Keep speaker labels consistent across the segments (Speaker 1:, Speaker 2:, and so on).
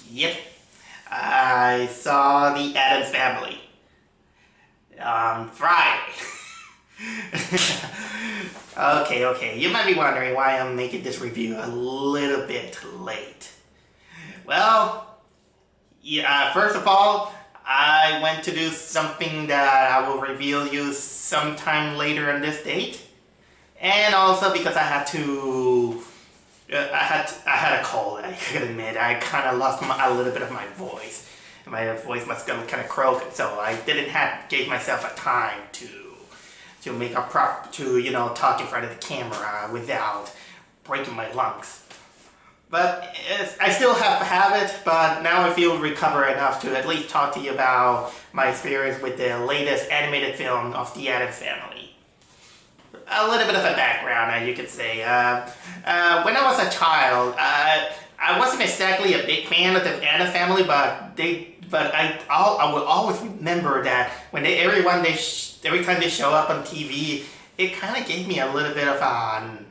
Speaker 1: Yep. I saw the Addams Family on Friday. Okay. You might be wondering why I'm making this review a little bit late. Well, yeah, first of all, I went to do something that I will reveal you sometime later on this date. And also because I had a cold, I could admit. I kind of lost a little bit of my voice. My voice must go kind of croaking, so I gave myself a time to make a talk in front of the camera without breaking my lungs. But I still have it, but now I feel recovered enough to at least talk to you about my experience with the latest animated film of the Addams Family. A little bit of a background, as you could say. When I was a child, I wasn't exactly a big fan of the Addams Family, but I would always remember that when every time they show up on TV, it kind of gave me a little bit of an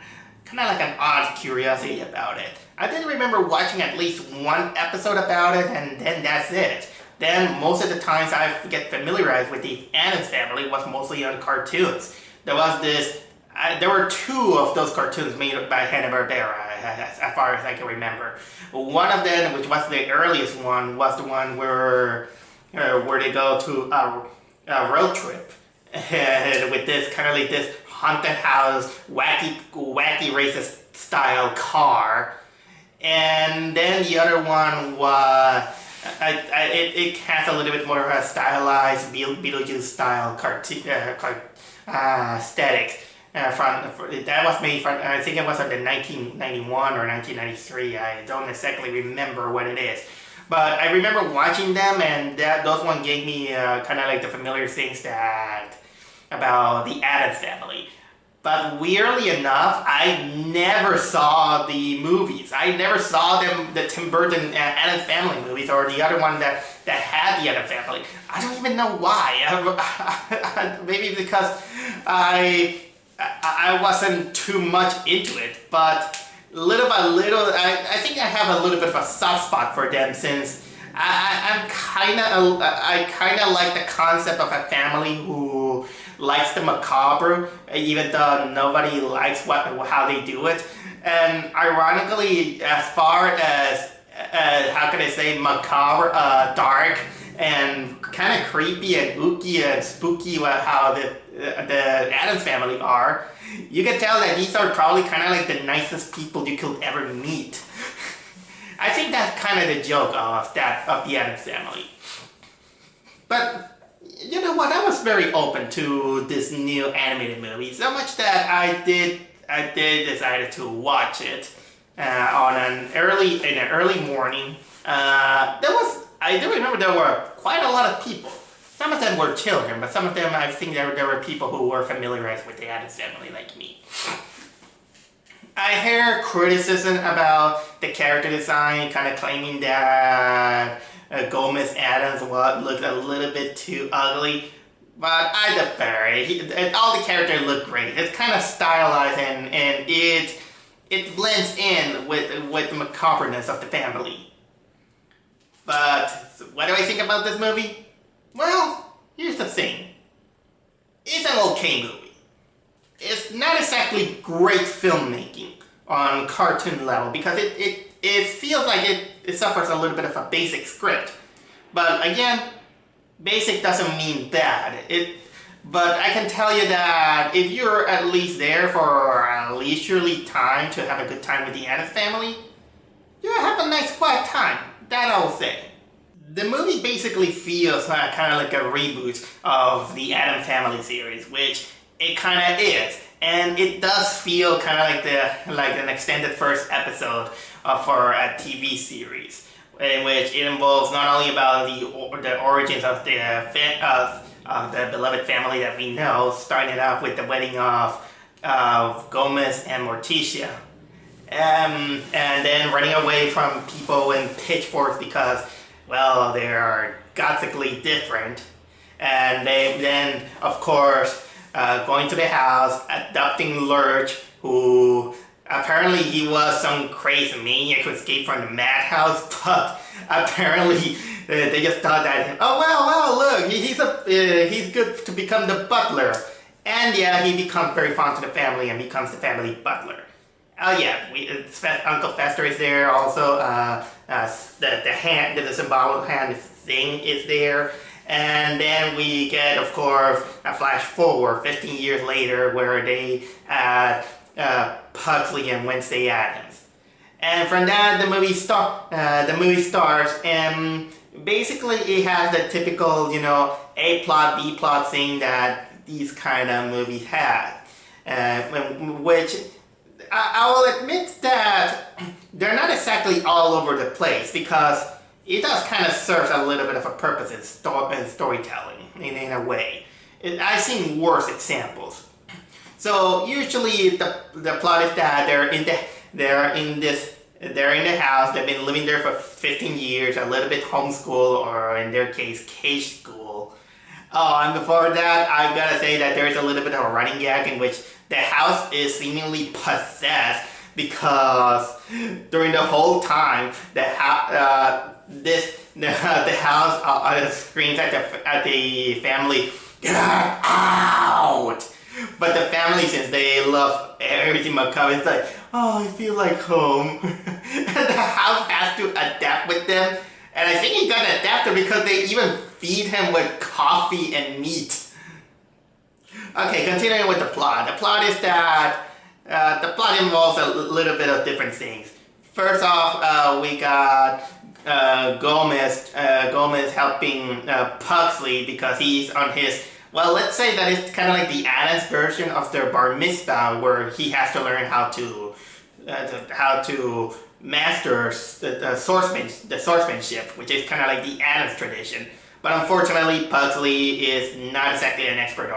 Speaker 1: odd curiosity about it. I didn't remember watching at least one episode about it, and then that's it. Then most of the times I get familiarized with the Addams Family was mostly on cartoons. There were two of those cartoons made by Hanna-Barbera, as far as I can remember. One of them, which was the earliest one, was the one where they go to a road trip with this kind of like this haunted house, wacky racist style car. And then the other one was it has a little bit more of a stylized Beetlejuice style aesthetics. That was made from, I think it was in the 1991 or 1993. I don't exactly remember what it is. But I remember watching them, and those one gave me kind of like the familiar things about the Addams Family. But weirdly enough, I never saw the movies. I never saw the Tim Burton Addams Family movies, or the other one that had the Addams Family. I don't even know why. Maybe because I wasn't too much into it, but little by little, I think I have a little bit of a soft spot for them, since I kind of like the concept of a family who likes the macabre, even though nobody likes how they do it. And ironically, as far as how can I say, macabre, dark, and kind of creepy and ookie and spooky, how the Addams Family are, you can tell that these are probably kind of like the nicest people you could ever meet. I think that's kind of the joke of the Addams Family. But you know what? I was very open to this new animated movie, so much that I did decided to watch it on an early morning. I do remember there were quite a lot of people. Some of them were children, but some of them, I think there were people who were familiarized with the Addams Family like me. I hear criticism about the character design, kind of claiming that Gomez Addams looked a little bit too ugly, but I defer. All the characters look great. It's kind of stylized, and it blends in with the macabreness of the family. But what do I think about this movie? Well, here's the thing. It's an okay movie. It's not exactly great filmmaking on cartoon level, because it feels like it suffers a little bit of a basic script. But again, basic doesn't mean bad. But I can tell you that if you're at least there for a leisurely time to have a good time with the Addams Family, you'll have a nice quiet time. That I'll say. The movie basically feels kind of like a reboot of the Addams Family series, which it kind of is. And it does feel kind of like an extended first episode for a TV series, in which it involves not only about the origins of the beloved family that we know, starting off with the wedding of Gomez and Morticia, and then running away from people in pitchforks because, well, they are gothically different. And then, of course, going to the house, adopting Lurch, who apparently he was some crazy maniac who escaped from the madhouse, but apparently they just thought that, oh well, look, he's good to become the butler. And yeah, he becomes very fond to the family and becomes the family butler. Oh yeah, Uncle Fester is there also. The symbolic hand thing is there. And then we get, of course, a flash forward 15 years later where they add Pugsley and Wednesday Addams. And from that, the movie starts, and basically it has the typical, A plot, B plot thing that these kind of movies have. Which I will admit that they're not exactly all over the place, because it does kind of serve a little bit of a purpose in storytelling in a way. I've seen worse examples. So usually the plot is that they're in the house. They've been living there for 15 years, a little bit homeschool, or in their case, cage school. Oh, and before that, I've got to say that there is a little bit of a running gag in which the house is seemingly possessed, because during the whole time the house screams at the family, "Get out!" But the family, since they love everything macabre, it's like, oh, I feel like home. And the house has to adapt with them. And I think he got adapted because they even feed him with coffee and meat. Okay, continuing with the plot. The plot is that the plot involves a little bit of different things. First off, we got Gomez helping Pugsley because he's on his, well, let's say that it's kind of like the Addams version of their bar mitzvah, where he has to learn how to master the swordsmanship, which is kind of like the Addams tradition. But unfortunately, Pugsley is not exactly an expert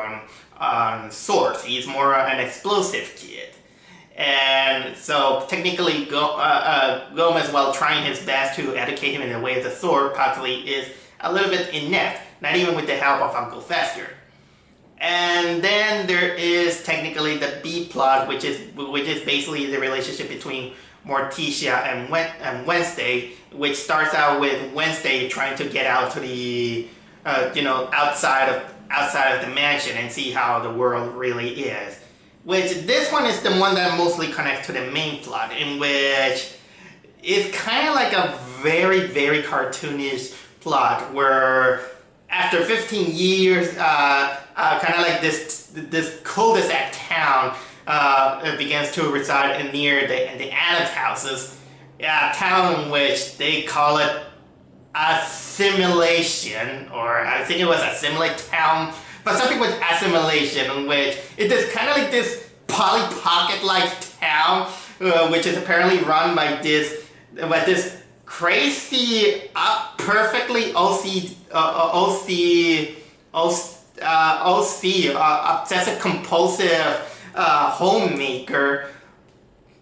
Speaker 1: on swords. He's more an explosive kid. And so technically Gomez, while trying his best to educate him in the way of the sword, Pugsley is a little bit inept, not even with the help of Uncle Fester. And then there is technically the B plot, which is basically the relationship between Morticia and Wednesday, which starts out with Wednesday trying to get out to the outside of the mansion and see how the world really is. Which this one is the one that mostly connects to the main plot, in which it's kind of like a very, very cartoonish plot where after 15 years, kind of like this cul-de-sac town begins to reside near the Addams houses. A town in which they call it assimilation, or I think it was assimilate town, but something with assimilation, in which it is kind of like this Polly Pocket-like town, which is apparently run by this crazy, perfectly obsessive compulsive homemaker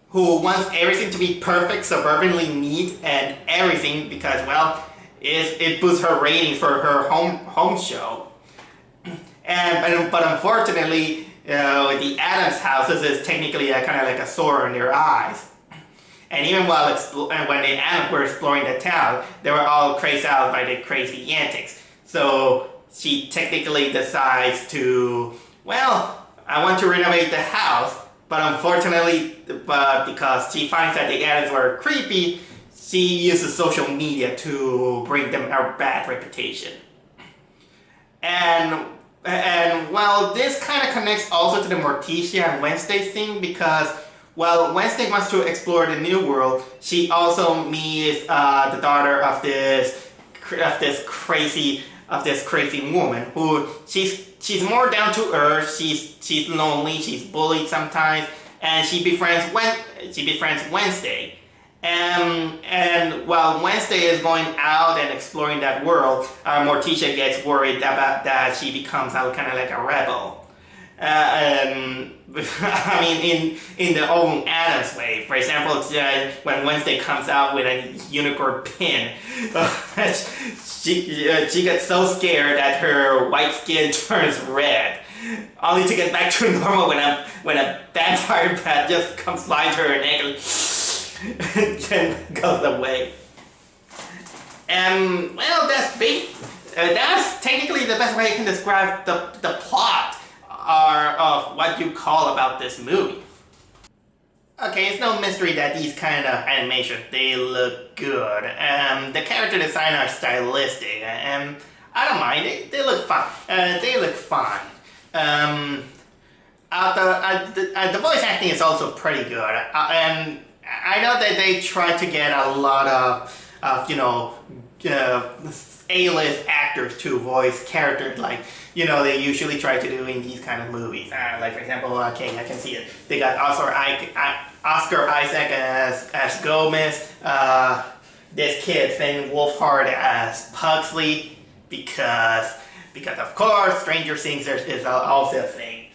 Speaker 1: who wants everything to be perfect, suburbanly neat, and everything because, well, it boosts her ratings for her home show. But unfortunately, the Addams houses is technically kind of like a sore in their eyes. And even when the Addams were exploring the town, they were all crazed out by the crazy antics. So she technically decides to, well, I want to renovate the house, but unfortunately, because she finds that the Addams were creepy, she uses social media to bring them a bad reputation. And well, this kind of connects also to the Morticia and Wednesday thing, because while Wednesday wants to explore the new world, she also meets the daughter of this crazy woman who she's more down to earth. She's lonely. She's bullied sometimes, and she befriends Wednesday. And while Wednesday is going out and exploring that world, Morticia gets worried about that she becomes kind of like a rebel. I mean, in the old Addams way. For example, when Wednesday comes out with a unicorn pin, she gets so scared that her white skin turns red. only to get back to normal when a vampire bat just comes flying to her neck and goes away. And well, that's technically the best way I can describe the plot of what you call about this movie. Okay, it's no mystery that these kind of animations, they look good. The character design are stylistic, and I don't mind. They look fine. They look fine. The voice acting is also pretty good, and I know that they try to get a lot of you know, A-list actors to voice characters like, you know, they usually try to do in these kind of movies. Like for example, okay, I can see it. They got Oscar Isaac as Gomez. This kid Finn Wolfhard as Pugsley, because of course Stranger Things is also a thing.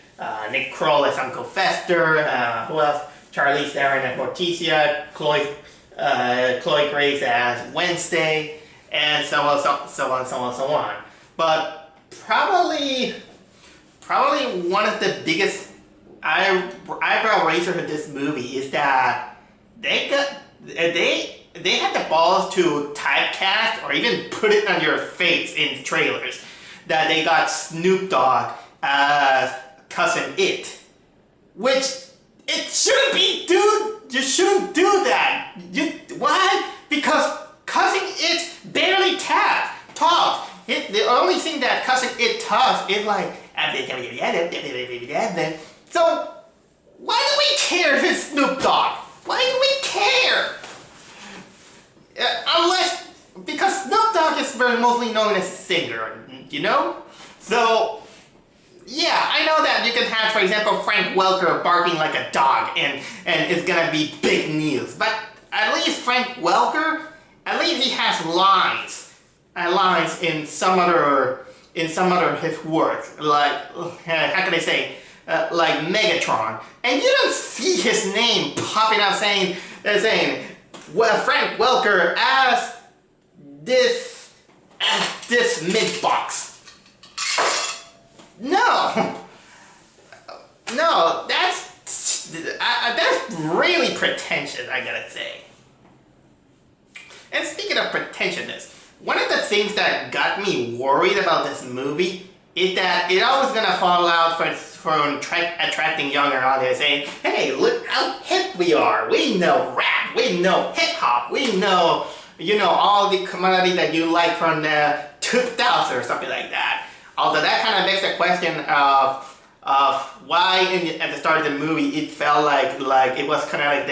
Speaker 1: Nick Kroll as Uncle Fester. Who else? Charlize Theron as Morticia. Chloe Grace as Wednesday, and so on. But probably one of the biggest eyebrow raiser of this movie is that they had the balls to typecast or even put it on your face in trailers that they got Snoop Dogg as Cousin It, which it shouldn't be, dude. You shouldn't do that. Why? Because Cousin It barely talks. The only thing that Cousin It talks is like, so why do we care if it's Snoop Dogg? Why do we care? Unless, because Snoop Dogg is very mostly known as a singer, you know? So, yeah, I know that you can have, for example, Frank Welker barking like a dog and it's gonna be big news. But at least Frank Welker, at least he has lines in some other his works, like, how can I say, like Megatron. And you don't see his name popping up saying, well, Frank Welker as this mint box. No, that's really pretentious, I gotta say. And speaking of pretentiousness, one of the things that got me worried about this movie is that it always gonna fall out for attracting younger audience, saying, hey, look how hip we are. We know rap, we know hip hop, we know, you know, all the commodity that you like from the 2000s or something like that. Although that kind of begs the question of why at the start of the movie it felt like it was kind of like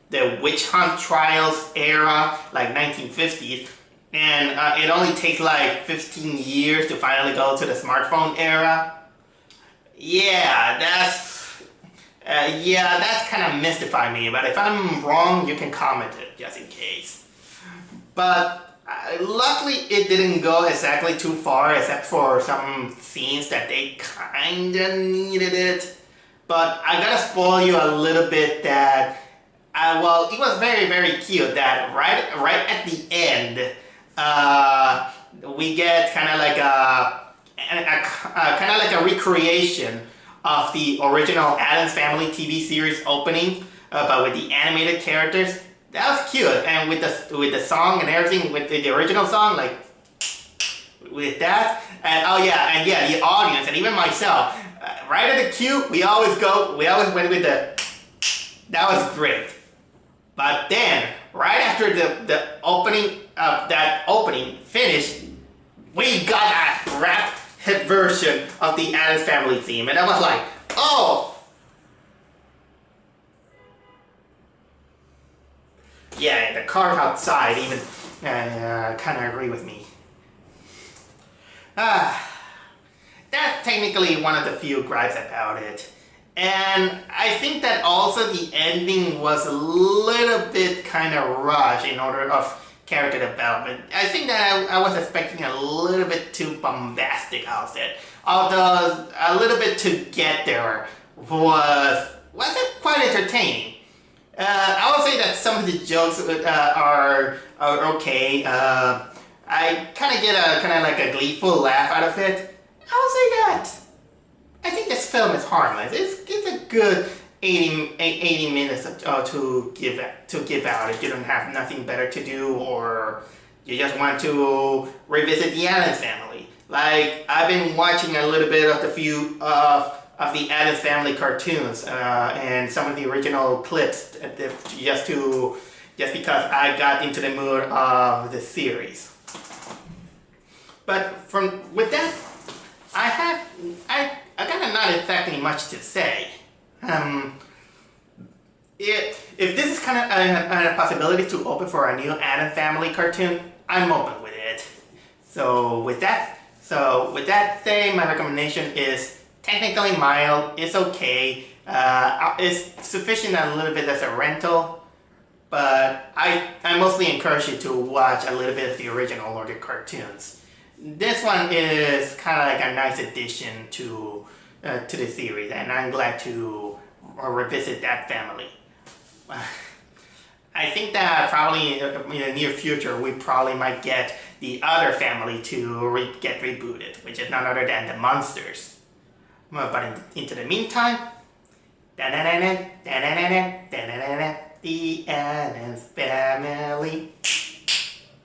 Speaker 1: the witch hunt trials era, like 1950s, and it only takes like 15 years to finally go to the smartphone era. Yeah, that's kind of mystified me. But if I'm wrong, you can comment it just in case. But luckily, it didn't go exactly too far, except for some scenes that they kinda needed it. But I gotta spoil you a little bit that, well, it was very, very cute that right at the end, we get kind of like a recreation of the original Addams Family TV series opening, but with the animated characters. That was cute, and with the song and everything, with the original song, like with that, and the audience and even myself, right at the cue, we always went with the. That was great, but then right after the opening that opening finished, we got a rap hit version of the Addams Family theme, and I was like, oh. Yeah, the cars outside even kind of agree with me. That's technically one of the few gripes about it. And I think that also the ending was a little bit kind of rushed in order of character development. I think that I was expecting a little bit too bombastic out there. Although a little bit to get there wasn't quite entertaining. I would say that some of the jokes are okay. I kind of get a like a gleeful laugh out of it. I would say that. I think this film is harmless. It's a good 80 minutes to give out if you don't have nothing better to do, or you just want to revisit the Addams Family. Like, I've been watching a little bit of of the Addams Family cartoons and some of the original clips just because I got into the mood of the series. But with that, I kind of not exactly much to say. If this is kind of a possibility to open for a new Addams Family cartoon, I'm open with it. So with that say, my recommendation is technically mild. It's okay. It's sufficient a little bit as a rental, but I mostly encourage you to watch a little bit of the original or the cartoons. This one is kind of like a nice addition to the series, and I'm glad to revisit that family. I think that probably in the near future we probably might get the other family to get rebooted, which is none other than the Monsters. But into the meantime, the Addams Family.